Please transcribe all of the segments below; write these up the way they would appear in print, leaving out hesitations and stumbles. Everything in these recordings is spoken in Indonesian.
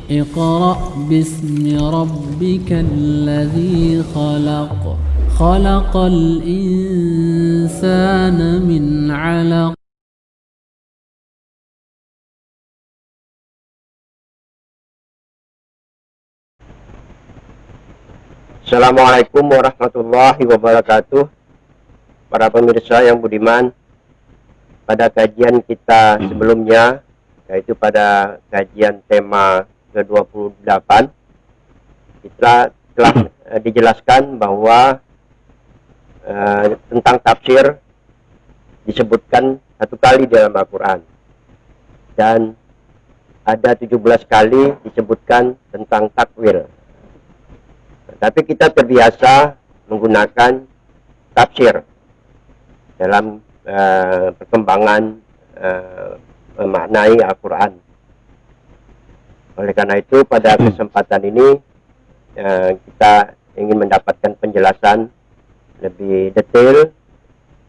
اقرأ باسم ربك الذي خلق خلق الإنسان من علق. Assalamualaikum warahmatullahi wabarakatuh. Para pemirsa yang budiman, pada kajian kita sebelumnya, yaitu pada kajian tema ke-28, kita telah dijelaskan bahwa tentang tafsir disebutkan 1 kali dalam Al-Quran, dan ada 17 kali disebutkan tentang takwil. Tapi kita terbiasa menggunakan tafsir dalam perkembangan memaknai Al-Quran. Oleh karena itu, pada kesempatan ini kita ingin mendapatkan penjelasan lebih detail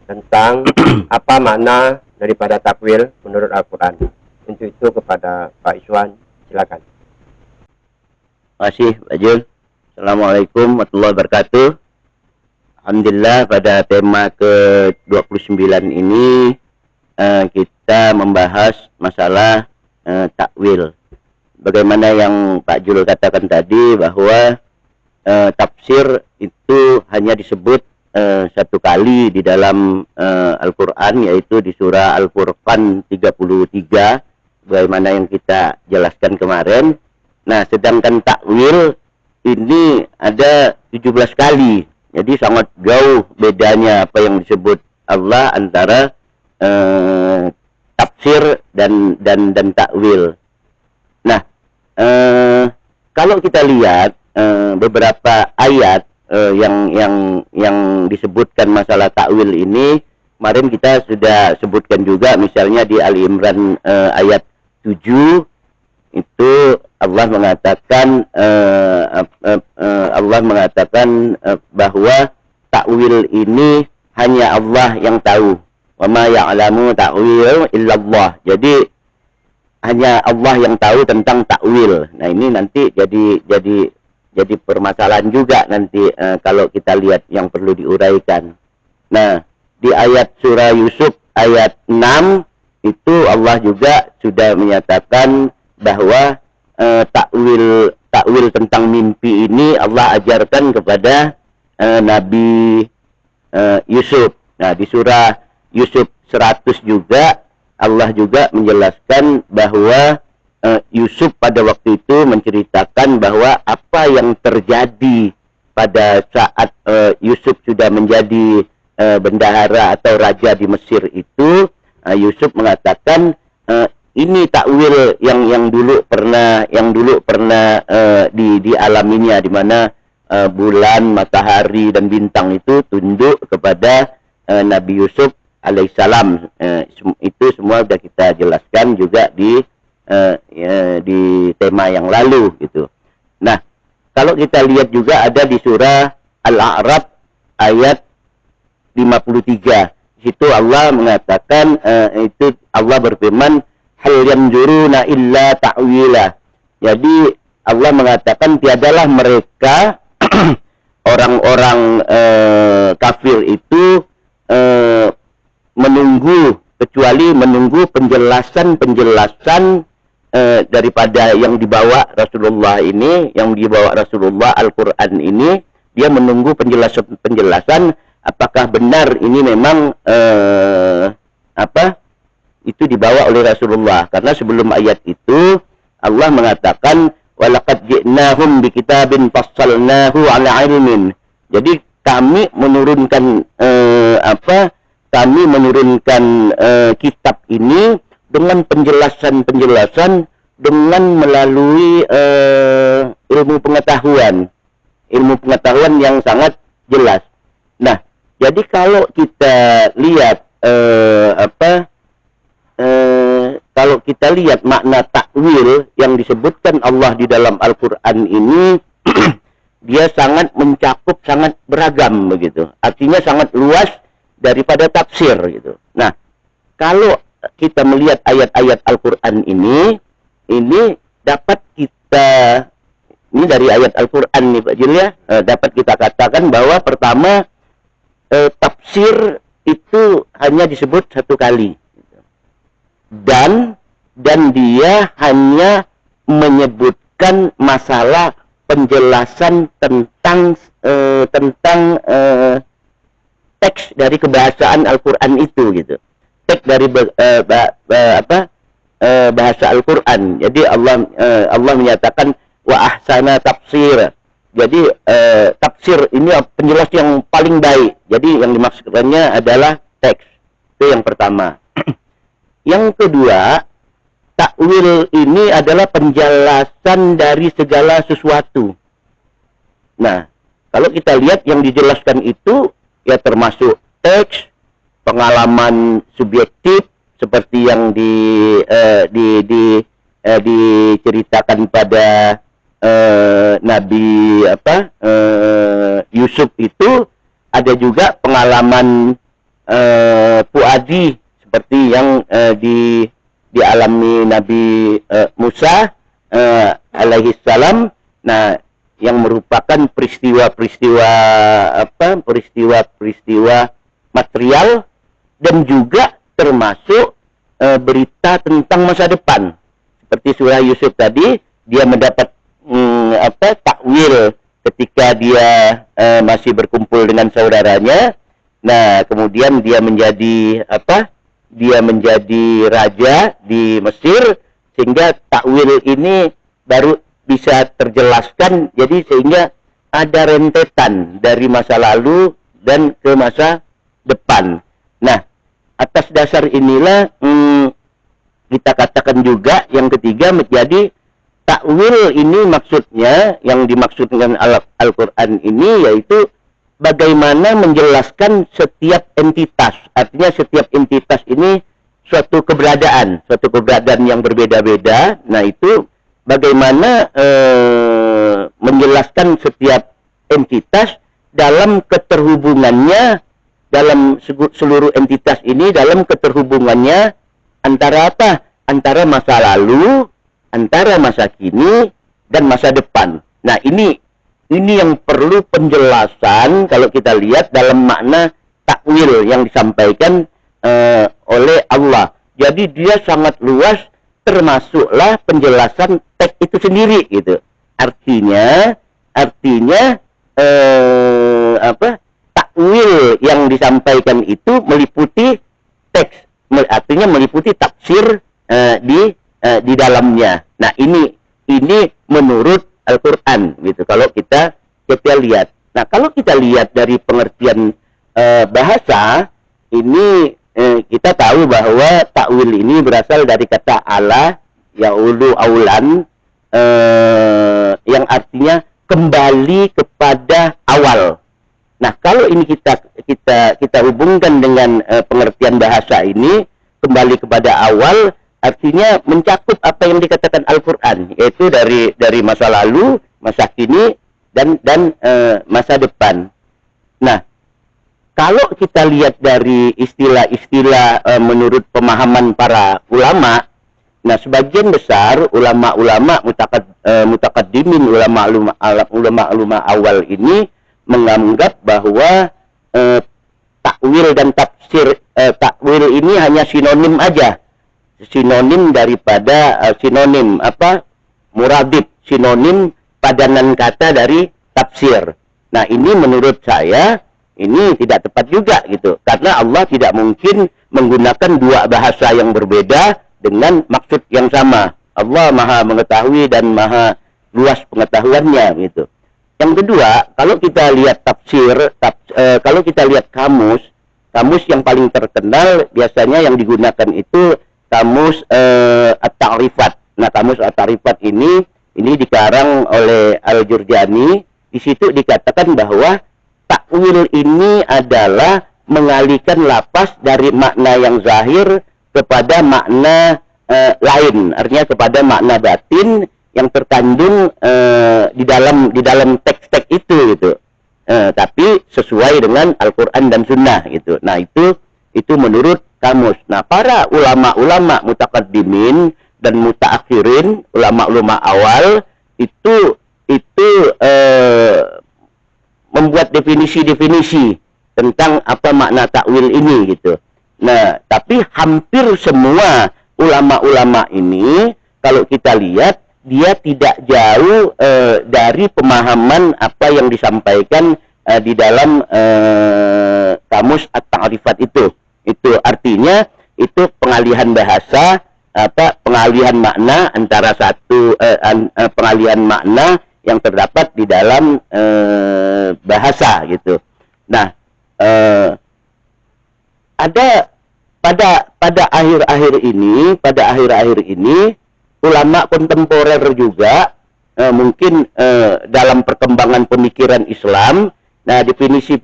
tentang apa makna daripada takwil menurut Al-Quran. Untuk itu kepada Pak Iswan, silakan. Terima kasih, Pak Jul. Assalamualaikum warahmatullahi wabarakatuh. Alhamdulillah, pada tema ke-29 ini kita membahas masalah takwil. Bagaimana yang Pak Jul katakan tadi, bahwa tafsir itu hanya disebut 1 kali di dalam Al-Quran, yaitu di surah Al-Furqan 33, bagaimana yang kita jelaskan kemarin. Nah, sedangkan takwil ini ada 17 kali. Jadi sangat jauh bedanya apa yang disebut Allah antara tafsir dan takwil. Nah, kalau kita lihat beberapa ayat yang disebutkan masalah takwil ini, kemarin kita sudah sebutkan juga, misalnya di Ali Imran ayat 7 itu Allah mengatakan bahwa takwil ini hanya Allah yang tahu. Wa ma ya'lamu ta'wil illallah. Jadi hanya Allah yang tahu tentang takwil. Nah, ini nanti jadi permasalahan juga nanti kalau kita lihat yang perlu diuraikan. Nah, di ayat surah Yusuf ayat 6 itu Allah juga sudah menyatakan bahwa takwil tentang mimpi ini Allah ajarkan kepada Nabi Yusuf. Nah, di surah Yusuf 100 juga Allah juga menjelaskan bahwa Yusuf pada waktu itu menceritakan bahwa apa yang terjadi pada saat Yusuf sudah menjadi bendahara atau raja di Mesir itu, Yusuf mengatakan ini takwil yang dulu pernah dialaminya, di mana bulan, matahari dan bintang itu tunduk kepada Nabi Yusuf alaihissalam. Itu semua sudah kita jelaskan juga di tema yang lalu gitu. Nah, kalau kita lihat juga ada di surah Al-A'raf ayat 53. Di situ Allah mengatakan, itu Allah berfirman, hal yanzuruna illa ta'wila. Jadi Allah mengatakan tiadalah mereka orang-orang kafir itu kecuali menunggu penjelasan daripada yang dibawa Rasulullah ini, yang dibawa Rasulullah Al-Quran ini. Dia menunggu penjelasan apakah benar ini memang itu dibawa oleh Rasulullah. Karena sebelum ayat itu Allah mengatakan walaqad ji'nahum bikitabin fassalnahu 'ala 'ilmin. Jadi kami menurunkan kitab ini dengan penjelasan dengan melalui ilmu pengetahuan yang sangat jelas. Nah, jadi kalau kita lihat kalau kita lihat makna takwil yang disebutkan Allah di dalam Al-Quran ini, dia sangat mencakup, sangat beragam begitu. Artinya sangat luas daripada tafsir gitu. Nah, kalau kita melihat ayat-ayat Al-Quran ini dapat kita, ini dari ayat Al-Quran nih Pak Jil ya, dapat kita katakan bahwa pertama tafsir itu hanya disebut satu kali, dan dia hanya menyebutkan masalah penjelasan tentang teks dari kebahasaan Al-Quran itu gitu, teks dari bahasa Al-Quran. Jadi Allah menyatakan wa ahsana tafsir. Jadi tafsir ini penjelas yang paling baik. Jadi yang dimaksudkannya adalah teks. Itu yang pertama. Yang kedua, takwil ini adalah penjelasan dari segala sesuatu. Nah, kalau kita lihat yang dijelaskan itu ya termasuk teks, pengalaman subjektif seperti yang diceritakan pada Nabi Yusuf itu, ada juga pengalaman fuadi seperti yang dialami Nabi Musa alaihi salam. Nah, yang merupakan peristiwa material, dan juga termasuk berita tentang masa depan. Seperti surah Yusuf tadi, dia mendapat takwil ketika dia masih berkumpul dengan saudaranya. Nah, kemudian dia menjadi raja di Mesir, sehingga takwil ini baru bisa terjelaskan. Jadi sehingga ada rentetan dari masa lalu dan ke masa depan. Nah, atas dasar inilah kita katakan juga yang ketiga menjadi takwil ini, maksudnya yang dimaksudkan Al-Quran ini yaitu bagaimana menjelaskan setiap entitas. Artinya setiap entitas ini suatu keberadaan yang berbeda-beda. Nah, itu bagaimana menjelaskan setiap entitas dalam keterhubungannya, dalam seluruh entitas ini dalam keterhubungannya antara apa? Antara masa lalu, antara masa kini, dan masa depan. Nah, ini yang perlu penjelasan kalau kita lihat dalam makna takwil yang disampaikan oleh Allah. Jadi dia sangat luas, termasuklah penjelasan teks itu sendiri gitu. Artinya takwil yang disampaikan itu meliputi teks, artinya meliputi tafsir di dalamnya. Nah, ini menurut Al-Quran gitu. Kalau kita lihat. Nah, kalau kita lihat dari pengertian bahasa ini, kita tahu bahwa takwil ini berasal dari kata ala, ya'ulu aulan, yang artinya kembali kepada awal. Nah, kalau ini kita hubungkan dengan pengertian bahasa ini, kembali kepada awal, artinya mencakup apa yang dikatakan Al-Quran, yaitu dari masa lalu, masa kini, dan masa depan. Nah, kalau kita lihat dari istilah-istilah menurut pemahaman para ulama, nah sebagian besar ulama-ulama mutakaddimin, ulama-ulama awal ini menganggap bahwa takwil dan tafsir, takwil ini hanya sinonim aja, sinonim daripada muradif, sinonim padanan kata dari tafsir. Nah, ini menurut saya ini tidak tepat juga gitu, karena Allah tidak mungkin menggunakan dua bahasa yang berbeda dengan maksud yang sama. Allah maha mengetahui dan maha luas pengetahuannya gitu. Yang kedua, kalau kita lihat tafsir, kalau kita lihat kamus yang paling terkenal biasanya yang digunakan itu kamus At-Ta'rifat. Nah, kamus At-Ta'rifat ini dikarang oleh Al-Jurjani. Di situ dikatakan bahwa takwil ini adalah mengalihkan lafaz dari makna yang zahir kepada makna lain, artinya kepada makna batin yang terkandung di dalam teks-teks itu gitu. Tapi sesuai dengan Al-Quran dan Sunnah gitu. Nah, itu menurut kamus. Nah, para ulama-ulama mutakaddimin dan mutaakhirin, ulama-ulama awal, itu membuat definisi-definisi tentang apa makna takwil ini gitu. Nah, tapi hampir semua ulama-ulama ini kalau kita lihat dia tidak jauh dari pemahaman apa yang disampaikan di dalam kamus at-ta'rifat itu. Itu artinya itu pengalihan bahasa, pengalihan makna antara pengalihan makna yang terdapat di dalam bahasa gitu. Nah, ada pada akhir-akhir ini ulama kontemporer juga mungkin dalam perkembangan pemikiran Islam, nah definisi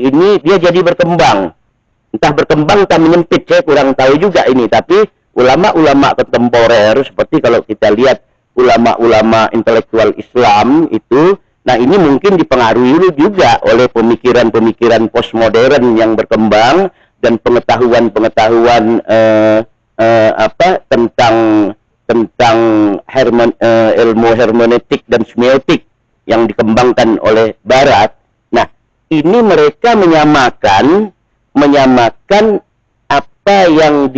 ini dia jadi berkembang. Entah berkembang entah menyempit, saya kurang tahu juga ini, tapi ulama-ulama kontemporer seperti kalau kita lihat ulama-ulama intelektual Islam itu, nah ini mungkin dipengaruhi juga oleh pemikiran-pemikiran postmodern yang berkembang dan pengetahuan-pengetahuan tentang ilmu hermeneutik dan semiotik yang dikembangkan oleh Barat. Nah, ini mereka menyamakan apa yang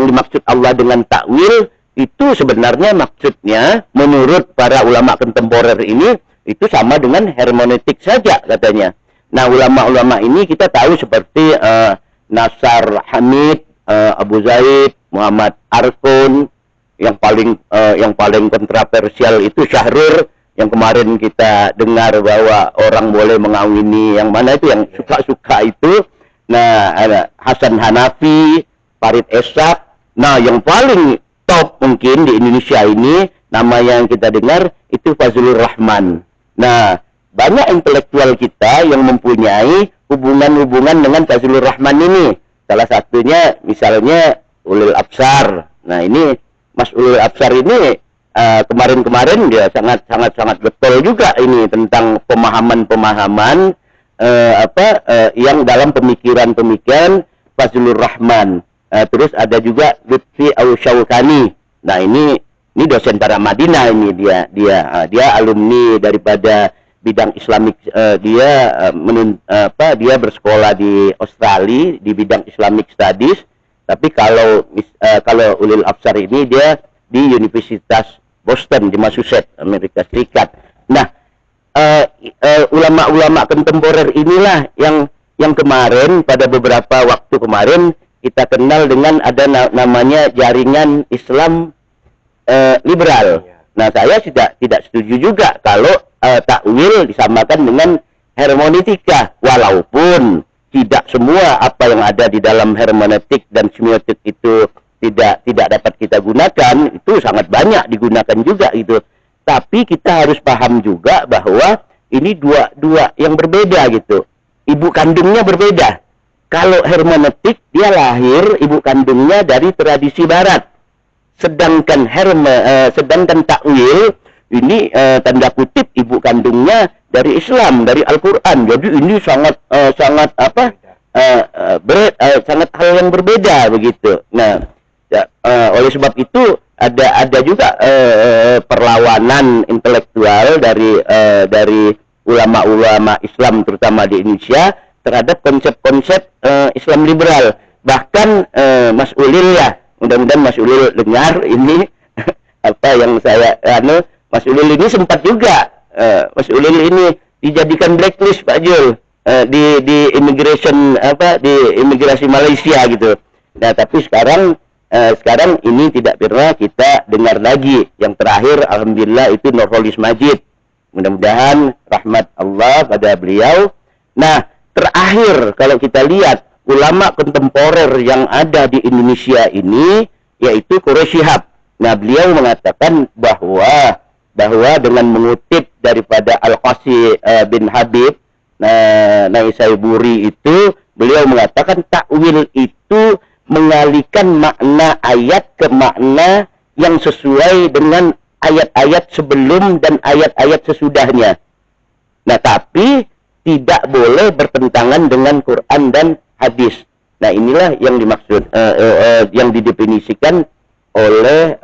dimaksud Allah dengan takwil itu sebenarnya maksudnya menurut para ulama kontemporer ini itu sama dengan hermeneutik saja katanya. Nah, ulama-ulama ini kita tahu seperti Nasar Hamid, Abu Zaid, Muhammad Arkun, yang paling kontroversial itu Syahrur, yang kemarin kita dengar bahwa orang boleh mengawini yang mana itu yang suka-suka itu. Nah, ada Hasan Hanafi, Farid Eshak. Nah, yang paling top mungkin di Indonesia ini nama yang kita dengar itu Fazlur Rahman. Nah, banyak intelektual kita yang mempunyai hubungan-hubungan dengan Fazlur Rahman ini. Salah satunya misalnya Ulil Absar. Nah, ini Mas Ulil Absar ini kemarin-kemarin dia sangat betul juga ini tentang pemahaman-pemahaman yang dalam pemikiran Fazlur Rahman. Terus ada juga Lutfi Al-Syawkani. Nah, ini dosen para Madinah ini dia alumni daripada bidang Islamik. Dia bersekolah di Australia di bidang Islamic Studies. Tapi kalau Ulil Absar ini dia di Universitas Boston di Massachusetts, Amerika Serikat. Nah, ulama-ulama kontemporer inilah yang kemarin pada beberapa waktu kemarin kita kenal dengan ada namanya jaringan Islam liberal. Nah, saya tidak setuju juga kalau takwil disamakan dengan hermeneutika, walaupun tidak semua apa yang ada di dalam hermeneutik dan semiotik itu tidak dapat kita gunakan, itu sangat banyak digunakan juga gitu. Tapi kita harus paham juga bahwa ini dua yang berbeda gitu. Ibu kandungnya berbeda. Kalau hermeneutik dia lahir ibu kandungnya dari tradisi Barat. Sedangkan takwil ini tanda kutip ibu kandungnya dari Islam, dari Al-Qur'an. Jadi ini sangat hal yang berbeda begitu. Nah, oleh sebab itu ada juga perlawanan intelektual dari ulama-ulama Islam terutama di Indonesia terhadap konsep-konsep Islam liberal. Bahkan Mas Ulil ya, mudah-mudahan Mas Ulil dengar ini apa yang saya Mas Ulil ini sempat juga Mas Ulil ini dijadikan blacklist Pak Jul di imigrasi Malaysia gitu. Nah, tapi sekarang ini tidak pernah kita dengar lagi. Yang terakhir alhamdulillah itu Nurholis Majid. Mudah-mudahan rahmat Allah pada beliau. Nah, terakhir kalau kita lihat ulama kontemporer yang ada di Indonesia ini yaitu Quraish Shihab. Nah, beliau mengatakan bahwa dengan mengutip daripada Al-Qasi bin Habib Naisaburi itu, beliau mengatakan takwil itu mengalihkan makna ayat ke makna yang sesuai dengan ayat-ayat sebelum dan ayat-ayat sesudahnya. Nah, tapi tidak boleh bertentangan dengan Quran dan hadis. Nah, inilah yang dimaksud yang didefinisikan oleh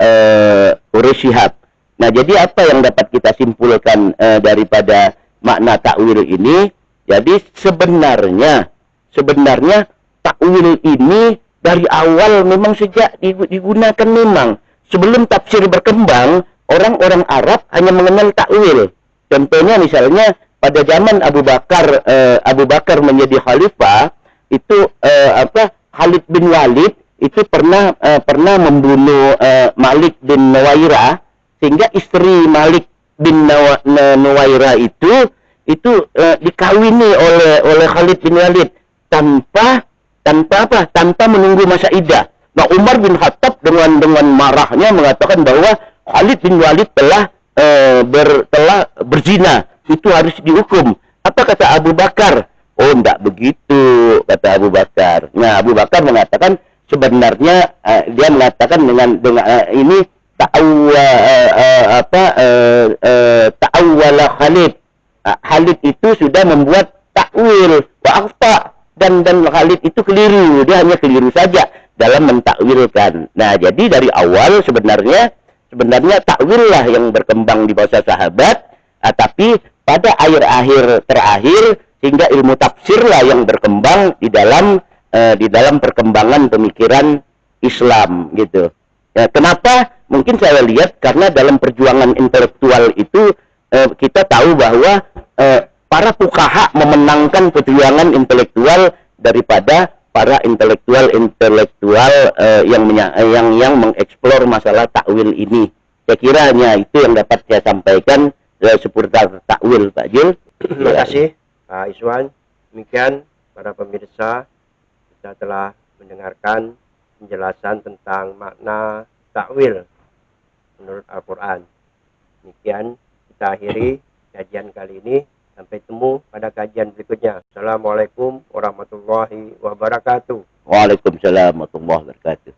Shihab. Nah, jadi apa yang dapat kita simpulkan daripada makna takwil ini? Jadi sebenarnya takwil ini dari awal memang sejak digunakan memang. Sebelum tafsir berkembang, orang-orang Arab hanya mengenal takwil. Contohnya misalnya pada zaman Abu Bakar menjadi khalifah, itu Khalid bin Walid itu pernah membunuh Malik bin Nuwairah, sehingga istri Malik bin Nuwairah itu dikawini oleh Khalid bin Walid tanpa menunggu masa iddah. Nah, Umar bin Khattab dengan marahnya mengatakan bahwa Khalid bin Walid telah berzina, itu harus dihukum. Apa kata Abu Bakar? Oh, enggak begitu, kata Abu Bakar. Nah, Abu Bakar mengatakan sebenarnya dia mengatakan dengan ini ta'awwala Khalid. Khalid itu sudah membuat takwil wa akhta, dan Khalid itu keliru, dia hanya keliru saja dalam mentakwilkan. Nah, jadi dari awal sebenarnya takwil lah yang berkembang di masa sahabat, tapi pada akhir terakhir sehingga ilmu tafsir lah yang berkembang di dalam perkembangan pemikiran Islam gitu. Kenapa? Mungkin saya lihat karena dalam perjuangan intelektual itu kita tahu bahwa para fuqaha memenangkan perjuangan intelektual daripada para intelektual yang mengeksplor masalah takwil ini. Saya kiranya itu yang dapat saya sampaikan seputar takwil, Pak Jul. Terima kasih Pak Iswan. Demikian para pemirsa, kita telah mendengarkan penjelasan tentang makna takwil menurut Al-Quran. Demikian kita akhiri kajian kali ini. Sampai temu pada kajian berikutnya. Assalamualaikum warahmatullahi wabarakatuh. Waalaikumsalam warahmatullahi wabarakatuh.